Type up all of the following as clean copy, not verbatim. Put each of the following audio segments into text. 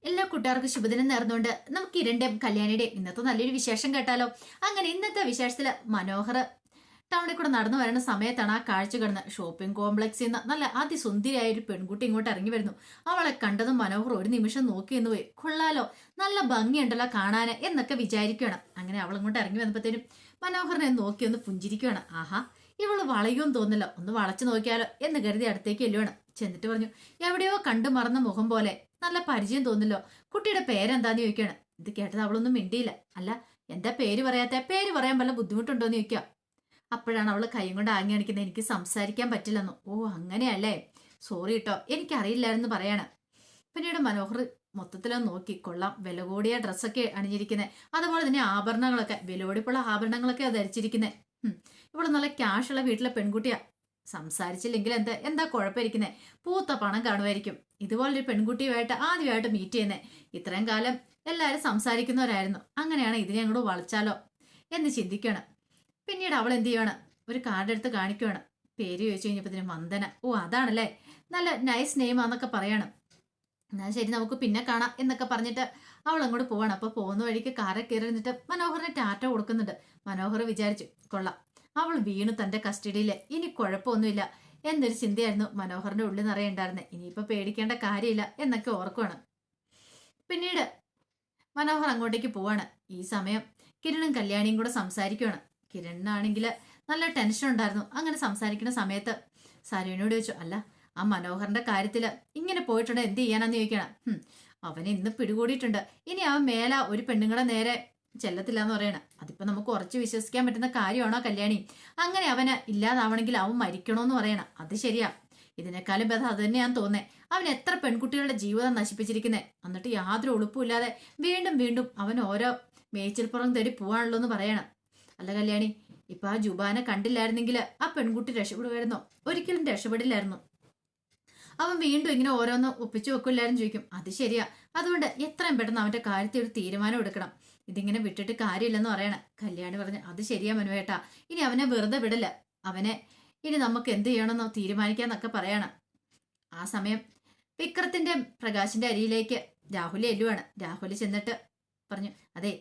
എല്ലാ കൂട്ടുകാർക്കും ശുഭദിനം നേർന്നുകൊണ്ട് നമുക്ക് ഇരണ്ടേം കല്യാണിയുടെയും ഇന്നത്തെ നല്ലൊരു വിശേഷം കേട്ടാലോ. അങ്ങനെ ഇന്നത്തെ വിശേഷത്തില് മനോഹർ ടൗണിൽ കൂടെ നടന്നു വരുന്ന സമയത്താണ് ആ കാഴ്ച കിടന്ന് ഷോപ്പിംഗ് കോംപ്ലക്സിൽ നിന്ന് നല്ല അതിസുന്ദരിയായ ഒരു പെൺകുട്ടി ഇങ്ങോട്ട് ഇറങ്ങി വരുന്നു. അവളെ കണ്ടതും മനോഹർ ഒരു നിമിഷം നോക്കി എന്ന് പോയി. കൊള്ളാലോ, നല്ല ഭംഗിയുണ്ടല്ലോ കാണാന് എന്നൊക്കെ വിചാരിക്കുകയാണ്. അങ്ങനെ അവൾ ഇങ്ങോട്ട് ഇറങ്ങി വന്നപ്പോഴത്തേനും മനോഹറിനെ നോക്കി ഒന്ന് പുഞ്ചിരിക്കുകയാണ്. ആഹാ, ഇവള് വളയുമെന്ന് തോന്നില്ല, ഒന്ന് വളച്ചു നോക്കിയാലോ എന്ന് കരുതി അടുത്തേക്ക് എല്ലുവാണ്. ചെന്നിട്ട് പറഞ്ഞു, എവിടെയോ കണ്ടു മറന്ന മുഖം പോലെ നല്ല പരിചയം തോന്നില്ലോ, കുട്ടിയുടെ പേരെന്താന്ന് ചോദിക്കുകയാണ്. ഇത് കേട്ടത് അവളൊന്നും മിണ്ടിയില്ല. അല്ല, എന്താ പേര് പറയാത്ത, പേര് പറയാൻ വല്ല ബുദ്ധിമുട്ടുണ്ടോന്ന് ചോദിക്കുക. അപ്പോഴാണ് അവള് കൈ കൊണ്ട് ആങ്ങി കാണിക്കുന്നത്, എനിക്ക് സംസാരിക്കാൻ പറ്റില്ലെന്നു. ഓ അങ്ങനെയല്ലേ, സോറി കേട്ടോ, എനിക്കറിയില്ലായിരുന്നു പറയാണ്. പിന്നീട് മനോഹർ മൊത്തത്തിലൊന്ന് നോക്കി, കൊള്ളാം, വില കൂടിയ ഡ്രസ്സൊക്കെ അണിഞ്ഞിരിക്കുന്നത്, അതുപോലെ തന്നെ ആഭരണങ്ങളൊക്കെ, വിലപിടിപ്പുള്ള ആഭരണങ്ങളൊക്കെ ധരിച്ചിരിക്കുന്നത്. ഇവിടെ നല്ല ക്യാഷുള്ള വീട്ടിലെ പെൺകുട്ടിയാ. സംസാരിച്ചില്ലെങ്കിൽ എന്താ കുഴപ്പമിരിക്കുന്നേ, പൂത്ത പണം കാണുമായിരിക്കും. ഇതുപോലൊരു പെൺകുട്ടിയുമായിട്ട് ആദ്യമായിട്ട് മീറ്റ് ചെയ്യുന്നേ. ഇത്രയും കാലം എല്ലാവരും സംസാരിക്കുന്നവരായിരുന്നു, അങ്ങനെയാണ് ഇതിനെ അങ്ങോട്ട് വളച്ചാലോ എന്ന് ചിന്തിക്കുകയാണ്. പിന്നീട് അവൾ എന്ത് ചെയ്യുകയാണ്, ഒരു കാർഡ് എടുത്ത് കാണിക്കുകയാണ്. പേര് ചോദിച്ചു കഴിഞ്ഞപ്പോഴത്തേനും വന്ദന. ഓ അതാണല്ലേ, നല്ല നൈസ് നെയിമാന്നൊക്കെ പറയാണ്. എന്നാൽ ശരി, നമുക്ക് പിന്നെ കാണാം എന്നൊക്കെ പറഞ്ഞിട്ട് അവൾ അങ്ങോട്ട് പോവാണ്. അപ്പൊ പോകുന്ന വഴിക്ക് കാറെ കയറി നിന്നിട്ട് മനോഹറിന് ടാറ്റ കൊടുക്കുന്നുണ്ട്. മനോഹർ വിചാരിച്ചു, കൊള്ളാം, അവൾ വീണു തന്റെ കസ്റ്റഡിയില്, ഇനി കുഴപ്പമൊന്നുമില്ല എന്നൊരു ചിന്തയായിരുന്നു മനോഹറിന്റെ ഉള്ളിൽ നിറയുണ്ടായിരുന്നത്. ഇനിയിപ്പോ പേടിക്കേണ്ട കാര്യമില്ല എന്നൊക്കെ ഓർക്കുവാണ്. പിന്നീട് മനോഹർ അങ്ങോട്ടേക്ക് പോവാണ്. ഈ സമയം കിരണും കല്യാണിയും കൂടെ സംസാരിക്കുവാണ്. കിരണിനാണെങ്കിൽ നല്ല ടെൻഷൻ ഉണ്ടായിരുന്നു. അങ്ങനെ സംസാരിക്കുന്ന സമയത്ത് സരുവിനോട് ചോദിച്ചു, അല്ല ആ മനോഹറിന്റെ കാര്യത്തില് ഇങ്ങനെ പോയിട്ടുണ്ട്, എന്ത് ചെയ്യാനാന്ന് ചോദിക്കണം. അവനെ ഇന്ന് പിടികൂടിയിട്ടുണ്ട്, ഇനി അവൻ മേല ഒരു പെണ്ണുങ്ങളെ നേരെ ചെല്ലത്തില്ല എന്ന് പറയണം. അതിപ്പോ നമുക്ക് ഉറച്ചു വിശ്വസിക്കാൻ പറ്റുന്ന കാര്യമാണോ കല്യാണി? അങ്ങനെ അവന് ഇല്ലാതാവണമെങ്കിൽ അവൻ മരിക്കണോന്ന് പറയണം. അത് ശരിയാ, ഇതിനേക്കാളും ഭേദം അത് തന്നെയാന്ന് തോന്നേ. അവൻ എത്ര പെൺകുട്ടികളുടെ ജീവിതം നശിപ്പിച്ചിരിക്കുന്നേ, എന്നിട്ട് യാതൊരു ഉളുപ്പുമില്ലാതെ വീണ്ടും വീണ്ടും അവൻ ഓരോ മേച്ചിൽപ്പുറം തേടി പോവാണല്ലോ എന്ന് പറയണം. അല്ല കല്യാണി, ഇപ്പൊ ആ ജുബാനെ കണ്ടില്ലായിരുന്നെങ്കിൽ ആ പെൺകുട്ടി രക്ഷപ്പെടുമായിരുന്നോ? ഒരിക്കലും രക്ഷപ്പെടില്ലായിരുന്നു. അവൻ വീണ്ടും ഇങ്ങനെ ഓരോന്ന് ഒപ്പിച്ചു വെക്കില്ലായിരുന്നു ചോദിക്കും. അത് ശരിയാ, അതുകൊണ്ട് എത്രയും പെട്ടെന്ന് അവന്റെ കാര്യത്തിൽ ഒരു തീരുമാനം എടുക്കണം. ഇതിങ്ങനെ വിട്ടിട്ട് കാര്യമില്ലെന്ന് പറയണം. കല്യാണി പറഞ്ഞു, അത് ശരിയാ മനുവേട്ടാ, ഇനി അവനെ വെറുതെ വിടല്ല, അവനെ ഇനി നമുക്ക് എന്ത് ചെയ്യണമെന്നോ തീരുമാനിക്കാന്നൊക്കെ പറയണം. ആ സമയം വിക്രത്തിന്റെ പ്രകാശിന്റെ അരിയിലേക്ക് രാഹുൽ എല്ലുവാണ്. രാഹുൽ ചെന്നിട്ട് പറഞ്ഞു, അതെ,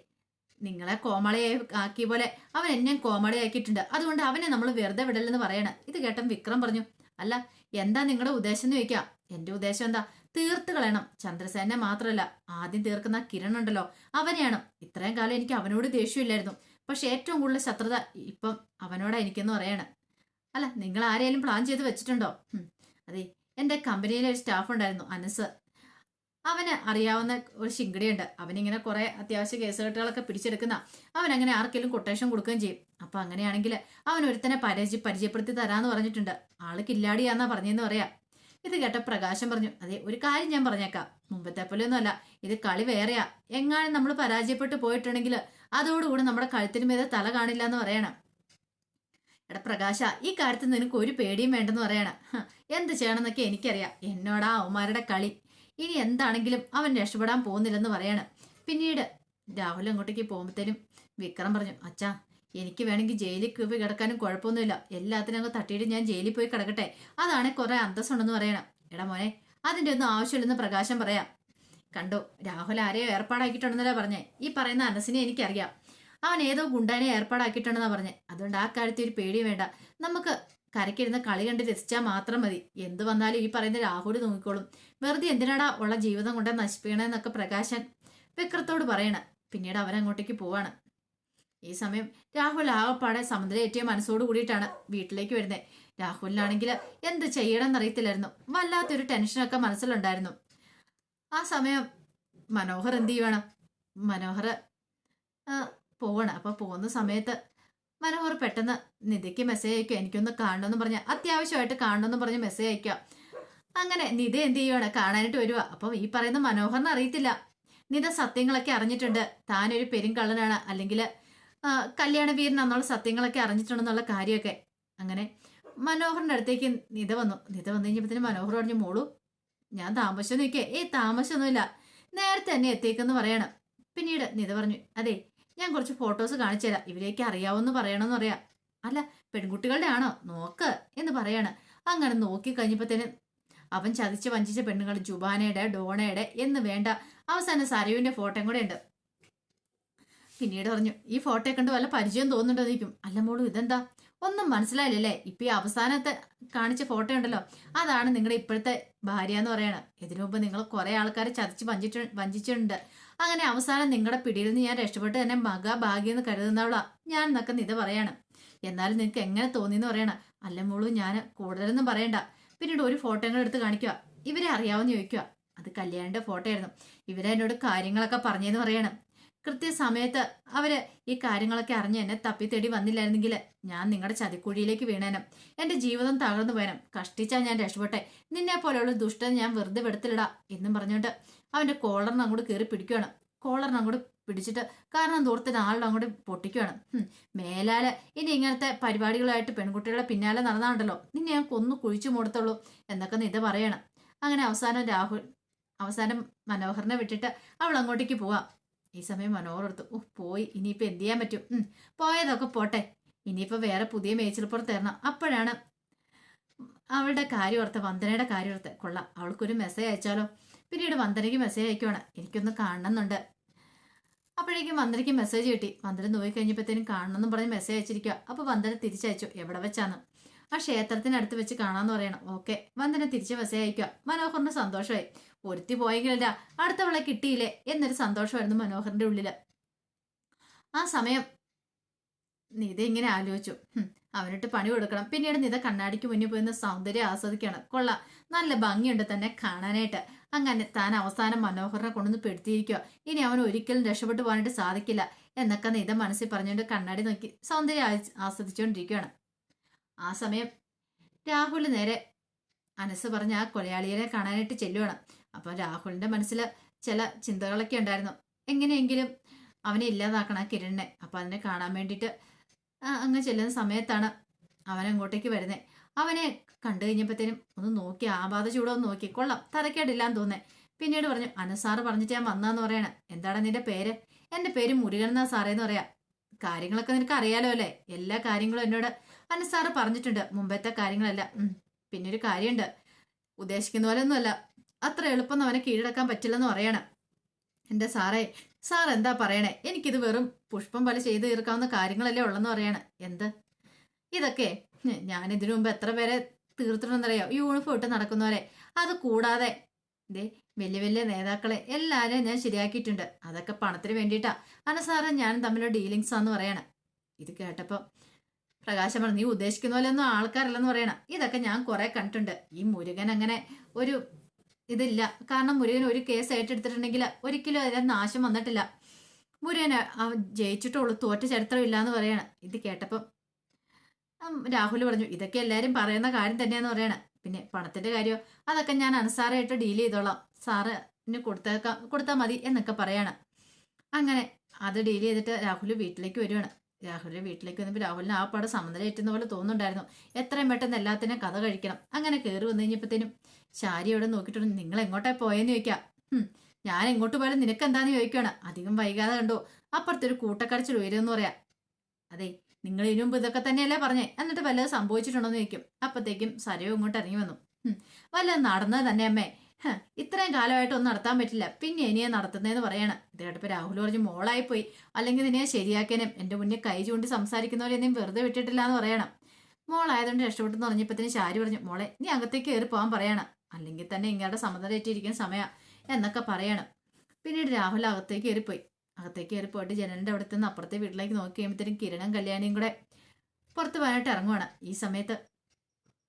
നിങ്ങളെ കോമാളിയായി ആക്കിയ പോലെ അവൻ എന്നെ കോമാളിയാക്കിയിട്ടുണ്ട്, അതുകൊണ്ട് അവനെ നമ്മൾ വെറുതെ വിടല്ലെന്ന് പറയണം. ഇത് കേട്ടൻ വിക്രം പറഞ്ഞു, അല്ല എന്താ നിങ്ങളുടെ ഉദ്ദേശം എന്ന് ചോദിക്കാം. എന്റെ ഉദ്ദേശം എന്താ, തീർത്ത് കളയണം. ചന്ദ്രസേനെ മാത്രമല്ല, ആദ്യം തീർക്കുന്ന കിരൺ ഉണ്ടല്ലോ, അവനെയാണ്. ഇത്രയും കാലം എനിക്ക് അവനോട് ദേഷ്യമില്ലായിരുന്നു, പക്ഷെ ഏറ്റവും കൂടുതൽ ശത്രുത ഇപ്പം അവനോടാ എനിക്കെന്ന് പറയാണ്. അല്ല, നിങ്ങൾ ആരെയും പ്ലാൻ ചെയ്ത് വെച്ചിട്ടുണ്ടോ? അതെ, എന്റെ കമ്പനിയിലെ ഒരു സ്റ്റാഫ് ഉണ്ടായിരുന്നു, അനസ്. അവന് അറിയാവുന്ന ഒരു ശിങ്കടിയുണ്ട്. അവനിങ്ങനെ കുറെ അത്യാവശ്യ കേസുകെട്ടുകളൊക്കെ പിടിച്ചെടുക്കുന്ന. അവൻ അങ്ങനെ ആർക്കെങ്കിലും കൊട്ടേഷൻ കൊടുക്കുകയും ചെയ്യും. അപ്പൊ അങ്ങനെയാണെങ്കിൽ അവൻ ഒരുത്തനെ പരിചയപ്പെടുത്തി തരാന്ന് പറഞ്ഞിട്ടുണ്ട്. ആള് കില്ലാടിയാന്നാ പറഞ്ഞെന്ന് പറയാം. ഇത് കേട്ട പ്രകാശം പറഞ്ഞു, അതെ, ഒരു കാര്യം ഞാൻ പറഞ്ഞേക്കാം, മുമ്പത്തെ പോലെയൊന്നും അല്ല, ഇത് കളി വേറെയാ. എങ്ങാനും നമ്മൾ പരാജയപ്പെട്ടു പോയിട്ടുണ്ടെങ്കിൽ അതോടുകൂടി നമ്മുടെ കഴുത്തിന് മീതെ തല കാണില്ല എന്ന് പറയണം. എടാ പ്രകാശ, ഈ കാര്യത്തിൽ നിനക്ക് ഒരു പേടിയും വേണ്ടെന്ന് പറയണം. എന്ത് ചെയ്യണമെന്നൊക്കെ എനിക്കറിയാം, എന്നോടാ അവന്മാരുടെ കളി. ഇനി എന്താണെങ്കിലും അവൻ രക്ഷപ്പെടാൻ പോകുന്നില്ലെന്ന് പറയണം. പിന്നീട് രാഹുൽ അങ്ങോട്ടേക്ക് പോകുമ്പോഴത്തേനും വിക്രം പറഞ്ഞു, അച്ഛാ, എനിക്ക് വേണമെങ്കിൽ ജയിലിൽ പോയി കിടക്കാനും കുഴപ്പമൊന്നുമില്ല, എല്ലാത്തിനും അങ്ങ് തട്ടിയിട്ട് ഞാൻ ജയിലിൽ പോയി കിടക്കട്ടെ, അതാണ് കുറെ അന്തസ്സുണ്ടെന്ന് പറയണം. എടാ മോനെ, അതിന്റെ ഒന്നും ആവശ്യമില്ലെന്ന് പ്രകാശം പറയാം. കണ്ടോ, രാഹുൽ ആരെയോ ഏർപ്പാടാക്കിയിട്ടുണ്ടെന്നല്ല പറഞ്ഞേ. ഈ പറയുന്ന അനസിനെ എനിക്കറിയാം, അവൻ ഏതോ ഗുണ്ടാനെ ഏർപ്പാടാക്കിയിട്ടുണ്ടെന്നാ പറഞ്ഞേ. അതുകൊണ്ട് ആ കാര്യത്തിൽ ഒരു പേടി വേണ്ട, നമുക്ക് കരക്കിരുന്ന് കളി കണ്ട് രസിച്ചാൽ മാത്രം മതി. എന്ത് വന്നാലും ഈ പറയുന്ന രാഹുൽ നോക്കിക്കോളും. വെറുതെ എന്തിനാടാ ഉള്ള ജീവിതം കൊണ്ട് നശിപ്പിക്കണമെന്നൊക്കെ പ്രകാശൻ വിക്രത്തോട് പറയണം. പിന്നീട് അവരങ്ങോട്ടേക്ക് പോവാണ്. ഈ സമയം രാഹുൽ ആകപ്പാടെ സമുദ്രയേറ്റിയ മനസ്സോട് കൂടിയിട്ടാണ് വീട്ടിലേക്ക് വരുന്നത്. രാഹുലിനാണെങ്കിൽ എന്ത് ചെയ്യണം എന്നറിയത്തില്ലായിരുന്നു. വല്ലാത്തൊരു ടെൻഷനൊക്കെ മനസ്സിലുണ്ടായിരുന്നു. ആ സമയം മനോഹർ എന്ത് ചെയ്യുവാണ്, മനോഹർ പോവാണ്. അപ്പൊ പോകുന്ന സമയത്ത് മനോഹർ പെട്ടെന്ന് നിധിക്ക് മെസ്സേജ് അയക്കുക, എനിക്കൊന്ന് കാണണമെന്ന് പറഞ്ഞ, അത്യാവശ്യമായിട്ട് കാണണമെന്ന് പറഞ്ഞ് മെസ്സേജ് അയക്കുക. അങ്ങനെ നിധ എന്ത് ചെയ്യുവാണ്, കാണാനായിട്ട് വരുക. അപ്പൊ ഈ പറയുന്ന മനോഹറിന് അറിയത്തില്ല, നിധ സത്യങ്ങളൊക്കെ അറിഞ്ഞിട്ടുണ്ട്, താനൊരു പെരുങ്കള്ളനാണ്, അല്ലെങ്കിൽ കല്യാണ വീരനാന്നുള്ള സത്യങ്ങളൊക്കെ അറിഞ്ഞിട്ടുണ്ടെന്നുള്ള കാര്യമൊക്കെ. അങ്ങനെ മനോഹറിന്റെ അടുത്തേക്ക് നിധ വന്നു. നിധ വന്നു കഴിഞ്ഞപ്പോഴത്തേന് മനോഹർ പറഞ്ഞു, മോളു ഞാൻ താമസിച്ചു നിൽക്കേ. താമസമൊന്നുമില്ല, നേരത്തെ തന്നെ എത്തിയേക്കെന്ന് പറയണം. പിന്നീട് നിധ പറഞ്ഞു, അതെ, ഞാൻ കുറച്ച് ഫോട്ടോസ് കാണിച്ചു തരാം, ഇവരേക്ക് അറിയാവുന്ന പറയണമെന്ന് പറയാം. അല്ല, പെൺകുട്ടികളുടെ ആണോ, നോക്ക് എന്ന് പറയാണ്. അങ്ങനെ നോക്കി കഴിഞ്ഞപ്പോഴത്തേന് അവൻ ചതിച്ച് വഞ്ചിച്ച പെണ്ണുങ്ങൾ ജുബാനയുടെ, ഡോണയുടെ എന്ന് വേണ്ട, അവസാനം സരയുവിന്റെ ഫോട്ടോയും കൂടെ ഉണ്ട്. പിന്നീട് പറഞ്ഞു, ഈ ഫോട്ടോ കണ്ട് വല്ല പരിചയം തോന്നുന്നുണ്ടോ നിൽക്കും. അല്ല മോളൂ, ഇതെന്താ ഒന്നും മനസ്സിലായില്ലല്ലേ? ഇപ്പൊ ഈ അവസാനത്തെ കാണിച്ച ഫോട്ടോ ഉണ്ടല്ലോ, അതാണ് നിങ്ങളുടെ ഇപ്പോഴത്തെ ഭാര്യ എന്ന് പറയണ. ഇതിനു മുമ്പ് നിങ്ങൾ കുറെ ആൾക്കാരെ ചതിച്ച് വഞ്ചിച്ചിട്ടുണ്ട്. അങ്ങനെ അവസാനം നിങ്ങളുടെ പിടിയിൽ നിന്ന് ഞാൻ രക്ഷപ്പെട്ട് തന്നെ ഭാഗ്യം എന്ന് കരുതുന്നവളാ ഞാൻ എന്നൊക്കെ നിത പറയാണ്. എന്നാലും നിനക്ക് എങ്ങനെ തോന്നിയെന്ന് പറയണ. അല്ല മോളൂ, ഞാൻ കൂടുതലൊന്നും പറയണ്ട. പിന്നീട് ഒരു ഫോട്ടോകൾ എടുത്ത് കാണിക്കുക. ഇവരെ അറിയാവുന്ന ചോദിക്കുക. അത് കല്യാണിന്റെ ഫോട്ടോ ആയിരുന്നു. ഇവരെ എന്നോട് കാര്യങ്ങളൊക്കെ പറഞ്ഞെന്ന് പറയണം. കൃത്യസമയത്ത് അവര് ഈ കാര്യങ്ങളൊക്കെ അറിഞ്ഞ് എന്നെ തപ്പിത്തേടി വന്നില്ലായിരുന്നെങ്കിൽ ഞാൻ നിങ്ങളുടെ ചതിക്കുഴിയിലേക്ക് വീണേനും. എന്റെ ജീവിതം തകർന്നു പോയനും. കഷ്ടിച്ചാ ഞാൻ രക്ഷപ്പെട്ടെ. നിന്നെ പോലെയുള്ള ദുഷ്ടത ഞാൻ വെറുതെ വെടുത്തിലിടാ എന്നും പറഞ്ഞുകൊണ്ട് അവന്റെ കോളറിന് അങ്ങോട്ട് കയറി പിടിക്കുകയാണ്. കോളറിന് അങ്ങോട്ട് പിടിച്ചിട്ട് കാരണം ദൂരത്തിന് ആളുടെ അങ്ങോട്ട് പൊട്ടിക്കുകയാണ്. മേലാല് ഇനി ഇങ്ങനത്തെ പരിപാടികളായിട്ട് പെൺകുട്ടികളുടെ പിന്നാലെ നടന്നാണ്ടല്ലോ, നിന്നെ ഞാൻ കൊന്നു കുഴിച്ചു മൂടത്തുള്ളൂ എന്നൊക്കെ നിത പറയണം. അങ്ങനെ അവസാനം മനോഹറിനെ വിട്ടിട്ട് അവൾ അങ്ങോട്ടേക്ക് പോവാം. ഈ സമയം മനോഹർ എടുത്തു, പോയി, ഇനിയിപ്പോ എന്ത് ചെയ്യാൻ പറ്റും? പോയതൊക്കെ പോട്ടെ, ഇനിയിപ്പോ വേറെ പുതിയ മേച്ചിൽപ്പുറത്ത് തരണം. അപ്പോഴാണ് അവളുടെ കാര്യം ഓർത്ത്, വന്ദനയുടെ കാര്യം ഓർത്ത്, കൊള്ളാം, അവൾക്കൊരു മെസ്സേജ് അയച്ചാലോ. പിന്നീട് വന്ദനയ്ക്ക് മെസ്സേജ് അയക്കുവാണ്, എനിക്കൊന്ന് കാണണമെന്നുണ്ട്. അപ്പോഴേക്കും വന്ദനയ്ക്ക് മെസ്സേജ് കിട്ടി. വന്ദന നോക്കി കഴിഞ്ഞപ്പോഴത്തേനും കാണണമെന്നും പറഞ്ഞ് മെസ്സേജ് അയച്ചിരിക്കുക. അപ്പൊ വന്ദന തിരിച്ചയച്ചു, എവിടെ വെച്ചാന്ന്. ആ ക്ഷേത്രത്തിനടുത്ത് വെച്ച് കാണാന്ന് പറയണം. ഓക്കെ, വന്ദന തിരിച്ച് മെസ്സേജ് അയക്കുക. മനോഹറിന് സന്തോഷമായി. ഒരുത്തി പോയെങ്കിലല്ല, അടുത്തവളെ കിട്ടിയില്ലേ എന്നൊരു സന്തോഷമായിരുന്നു മനോഹറിന്റെ ഉള്ളില്. ആ സമയം നിത ഇങ്ങനെ ആലോചിച്ചു, അവനിട്ട് പണി കൊടുക്കണം. പിന്നീട് നിത കണ്ണാടിക്ക് മുന്നിൽ പോയിന്ന് സൗന്ദര്യം ആസ്വദിക്കുകയാണ്. കൊള്ളാം, നല്ല ഭംഗിയുണ്ട് തന്നെ കാണാനായിട്ട്. അങ്ങനെ താൻ അവസാനം മനോഹറിനെ കൊണ്ടുവന്ന് പെടുത്തിയിരിക്കുക. ഇനി അവൻ ഒരിക്കലും രക്ഷപ്പെട്ടു പോകാനായിട്ട് സാധിക്കില്ല എന്നൊക്കെ നിത മനസ്സിൽ പറഞ്ഞുകൊണ്ട് കണ്ണാടി നോക്കി സൗന്ദര്യം ആസ്വദിച്ചുകൊണ്ടിരിക്കുകയാണ്. ആ സമയം രാഹുൽ നേരെ അനസ് പറഞ്ഞ ആ കൊലയാളിയെ കാണാനായിട്ട് ചെല്ലുവാണ്. അപ്പൊ രാഹുലിന്റെ മനസ്സിൽ ചില ചിന്തകളൊക്കെ ഉണ്ടായിരുന്നു. എങ്ങനെയെങ്കിലും അവനെ ഇല്ലാതാക്കണം ആ കിരണിനെ. അപ്പൊ അതിനെ കാണാൻ വേണ്ടിയിട്ട് അങ്ങ് ചെല്ലുന്ന സമയത്താണ് അവൻ അങ്ങോട്ടേക്ക് വരുന്നത്. അവനെ കണ്ടു കഴിഞ്ഞപ്പോഴത്തേനും ഒന്ന് നോക്കി, ആപാത ചൂടൊന്ന് നോക്കി, കൊള്ളാം, തരക്കേടില്ലാന്ന് തോന്നേ. പിന്നീട് പറഞ്ഞു, അനസാറ് പറഞ്ഞിട്ട് ഞാൻ വന്നാന്ന് പറയണ. എന്താണ് നിന്റെ പേര്? എന്റെ പേര് മുരുകൻ എന്നാ സാറേന്ന് പറയാ. കാര്യങ്ങളൊക്കെ നിനക്ക് അറിയാലോ അല്ലേ? എല്ലാ കാര്യങ്ങളും എന്നോട് അനസാറ് പറഞ്ഞിട്ടുണ്ട്, മുമ്പത്തെ കാര്യങ്ങളല്ല. പിന്നെ ഒരു കാര്യമുണ്ട്, ഉദ്ദേശിക്കുന്ന പോലെ ഒന്നുമല്ല, അത്ര എളുപ്പം അവനെ കീഴടക്കാൻ പറ്റില്ലെന്ന് പറയണം. എന്റെ സാറേ, സാർ എന്താ പറയണേ? എനിക്കിത് വെറും പുഷ്പം പോലെ ചെയ്ത് തീർക്കാവുന്ന കാര്യങ്ങളല്ലേ ഉള്ളെന്ന് പറയണ. എന്ത് ഇതൊക്കെ? ഞാൻ ഇതിനു മുമ്പ് എത്ര പേരെ തീർത്തിട്ടുണ്ടെന്നറിയോ? യൂണിഫോം ഇട്ട് നടക്കുന്നവരെ. അത് കൂടാതെ വലിയ വലിയ നേതാക്കളെ എല്ലാരെയും ഞാൻ ശരിയാക്കിയിട്ടുണ്ട്. അതൊക്കെ പണത്തിന് വേണ്ടിയിട്ടാ അനസാറ് ഞാനും തമ്മിലുള്ള ഡീലിങ്സ് ആന്ന് പറയണ. ഇത് കേട്ടപ്പോ പ്രകാശം പറഞ്ഞു, നീ ഉദ്ദേശിക്കുന്ന പോലെ ഒന്നും ആൾക്കാരല്ലെന്ന് പറയണം. ഇതൊക്കെ ഞാൻ കുറെ കണ്ടിട്ടുണ്ട്. ഈ മുരുകൻ അങ്ങനെ ഒരു ഇതില്ല. കാരണം മുരുകൻ ഒരു കേസ് ഏറ്റെടുത്തിട്ടുണ്ടെങ്കിൽ ഒരിക്കലും അതിന് നാശം വന്നിട്ടില്ല. മുരുകന് ജയിച്ചിട്ടുള്ളൂ, തോറ്റ ചരിത്രം ഇല്ലാന്ന് പറയണ. ഇത് കേട്ടപ്പം രാഹുൽ പറഞ്ഞു, ഇതൊക്കെ എല്ലാരും പറയുന്ന കാര്യം തന്നെയാന്ന് പറയണ. പിന്നെ പണത്തിന്റെ കാര്യമോ, അതൊക്കെ ഞാൻ അനസാറായിട്ട് ഡീൽ ചെയ്തോളാം, സാറിന് കൊടുത്താൽ മതി എന്നൊക്കെ പറയാണ്. അങ്ങനെ അത് ഡീൽ ചെയ്തിട്ട് രാഹുൽ വീട്ടിലേക്ക് വരുവാണ്. രാഹുലിന്റെ വീട്ടിലേക്ക് വന്നപ്പോൾ രാഹുലിന് ആ പാടെ സമനിലയേറ്റുന്ന പോലെ തോന്നുന്നുണ്ടായിരുന്നു. എത്രയും പെട്ടെന്ന് എല്ലാത്തിനും കഥ കഴിക്കണം. അങ്ങനെ കയറി വന്നു കഴിഞ്ഞപ്പോഴത്തേനും ശാരി അവിടെ നോക്കിയിട്ടുണ്ട്. നിങ്ങൾ എങ്ങോട്ടാ പോയെന്ന് ചോദിക്കാം. ഞാൻ എങ്ങോട്ട് പോയാലും നിനക്ക് എന്താന്ന് ചോദിക്കുകയാണ്. അധികം വൈകാതെ കണ്ടോ അപ്പുറത്തൊരു കൂട്ടക്കടച്ചിൽ ഉയരുമെന്ന് പറയാം. അതെ, നിങ്ങൾ ഇതിനു മുമ്പ് ഇതൊക്കെ തന്നെയല്ലേ പറഞ്ഞേ, എന്നിട്ട് വല്ലത് സംഭവിച്ചിട്ടുണ്ടോന്ന് ചോദിക്കും. അപ്പത്തേക്കും സരയോ ഇങ്ങോട്ട് ഇറങ്ങി വന്നു. വല്ലത് നടന്നത് തന്നെ അമ്മേ, ഇത്രയും കാലമായിട്ടൊന്നും നടത്താൻ പറ്റില്ല, പിന്നെ ഇനിയെ നടത്തുന്നതെന്ന് പറയണം. ഇത് കേട്ടപ്പോ രാഹുൽ പറഞ്ഞു, മോളായിപ്പോയി, അല്ലെങ്കിൽ നിന്നെ ശരിയാക്കാനും എന്റെ മുന്നിൽ കൈ ചൂണ്ടി സംസാരിക്കുന്നവരെ നീ വെറുതെ വിട്ടിട്ടില്ല എന്ന് പറയണം. മോളായതുകൊണ്ട് രക്ഷപ്പെട്ടെന്ന് പറഞ്ഞപ്പോഴത്തേന് ശാരി പറഞ്ഞു, മോളെ നീ അകത്തേക്ക് കയറി പോകാൻ പറയണം, അല്ലെങ്കിൽ തന്നെ ഇങ്ങയുടെ സമ്മതമേറ്റിരിക്കുന്ന സമയം എന്നൊക്കെ പറയണം. പിന്നീട് രാഹുൽ അകത്തേക്ക് കയറിപ്പോയി. അകത്തേക്ക് കയറി പോയിട്ട് ജനലിന്റെ അവിടെ നിന്ന് അപ്പുറത്തെ വീട്ടിലേക്ക് നോക്കി കഴിയുമ്പോഴത്തേനും കിരണും കല്യാണിയും കൂടെ പുറത്ത് പോകാനായിട്ട് ഇറങ്ങുവാണ്. ഈ സമയത്ത്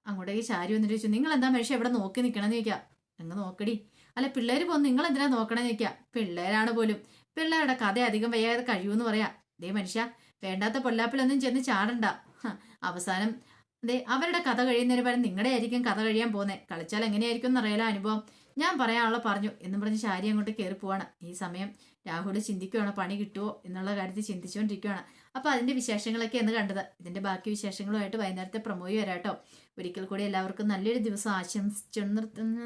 അങ്ങോട്ടേക്ക് ശാരി വന്നിട്ട് ചോദിച്ചു, നിങ്ങൾ എന്താ മനുഷ്യ എവിടെ നോക്കി നിൽക്കണമെന്ന് ചോദിക്കാം. അങ്ങ് നോക്കടി, അല്ല പിള്ളേര് പോകുന്നു, നിങ്ങൾ എന്തിനാ നോക്കണമെന്ന് ചോദിക്കാം. പിള്ളേരാണ് പോലും, പിള്ളേരുടെ കഥ അധികം വയ്യാതെ കഴിയൂന്ന് പറയാം. ദേ മനുഷ്യ, വേണ്ടാത്ത പൊല്ലാപ്പിലൊന്നും ചെന്ന് ചാടണ്ട. അവസാനം അവരുടെ കഥ കഴിയുന്നതിന് പകരം നിങ്ങളുടെ ആയിരിക്കും കഥ കഴിയാൻ പോകുന്നത്. കളിച്ചാൽ എങ്ങനെയായിരിക്കും എന്നറിയാലോ അനുഭവം. ഞാൻ പറയാനുള്ള പറഞ്ഞു എന്നും പറഞ്ഞ് ശാരി അങ്ങോട്ട് കയറി പോവാണ്. ഈ സമയം രാഹുൽ ചിന്തിക്കുകയാണ്, പണി കിട്ടുമോ എന്നുള്ള കാര്യത്തിൽ ചിന്തിച്ചുകൊണ്ടിരിക്കുകയാണ്. അപ്പൊ അതിന്റെ വിശേഷങ്ങളൊക്കെ എന്ന് കണ്ടത്. ഇതിന്റെ ബാക്കി വിശേഷങ്ങളുമായിട്ട് വൈകുന്നേരത്തെ പ്രമോയി വരാട്ടോ. ഒരിക്കൽ കൂടി എല്ലാവർക്കും നല്ലൊരു ദിവസം ആശംസിച്ചു നിർത്തുന്നു.